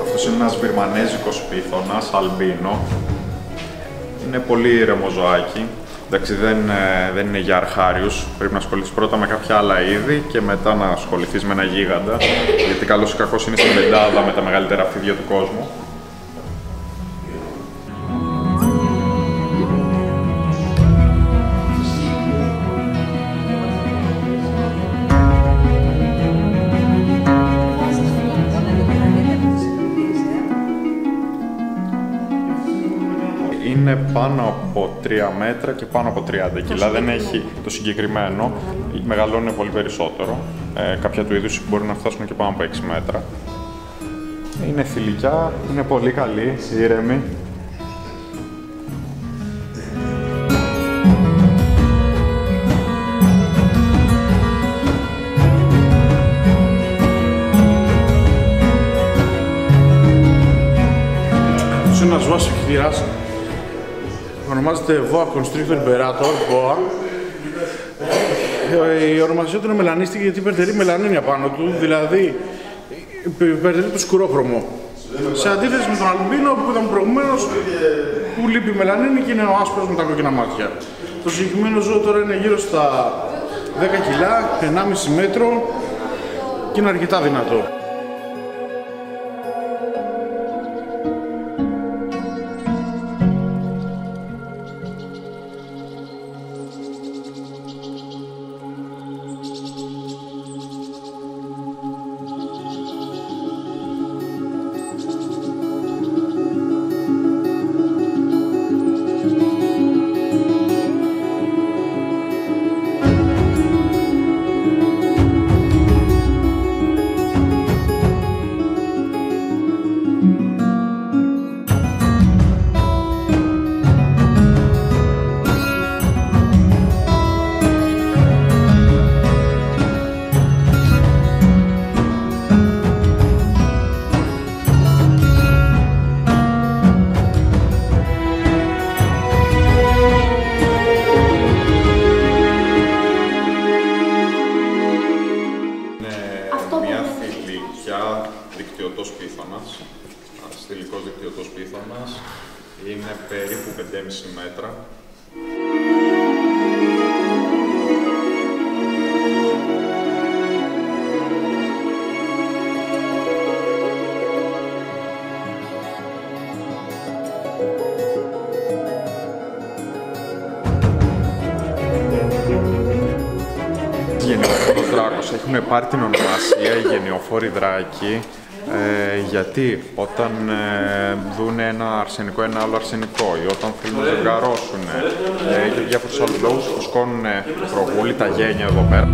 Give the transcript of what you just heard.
Αυτός είναι ένας βυρμανέζικος πίθωνας, αλμπίνο. Είναι πολύ ήρεμο ζωάκι. Εντάξει, δεν είναι για αρχάριους. Πρέπει να ασχοληθείς πρώτα με κάποια άλλα είδη και μετά να ασχοληθείς με ένα γίγαντα. Γιατί καλώς ή κακώς είναι στην πεντάδα με τα μεγαλύτερα φίδια του κόσμου. Είναι πάνω από 3 μέτρα και πάνω από 30 κιλά, δεν έχει το συγκεκριμένο, μεγαλώνει πολύ περισσότερο. Κάποια του είδους μπορεί να φτάσουν και πάνω από 6 μέτρα. Είναι θηλυκιά, είναι πολύ καλή, ήρεμη. Αυτό είναι ένας ζώας εχθήρας. Ονομάζεται Boa Constrictor Imperator, Boa. Η ονομασία του είναι μελανίστικη γιατί υπερτερεί μελανίνη απάνω του, δηλαδή υπερτερεί το σκουρόχρωμο. Σε αντίθεση με τον αλμπίνο που ήταν προηγουμένως που λείπει η μελανίνη και είναι ο άσπρος με τα κόκκινα μάτια. Το συγκεκριμένο ζώο τώρα είναι γύρω στα 10 κιλά, 1,5 μέτρο και είναι αρκετά δυνατό. Δικτυωτός πίθωνας, θηλυκός δικτυωτός πίθωνας, είναι περίπου 5,5 μέτρα. Γενναιοφόρος δράκος, έχουν πάρει την ονομασία οι γενναιοφόροι δράκοι γιατί όταν δουν ένα αρσενικό, ένα άλλο αρσενικό ή όταν θέλουν να ζευγαρώσουν για διάφορους άλλους λόγους φουσκώνουν προγούλη, τα γένια εδώ πέρα.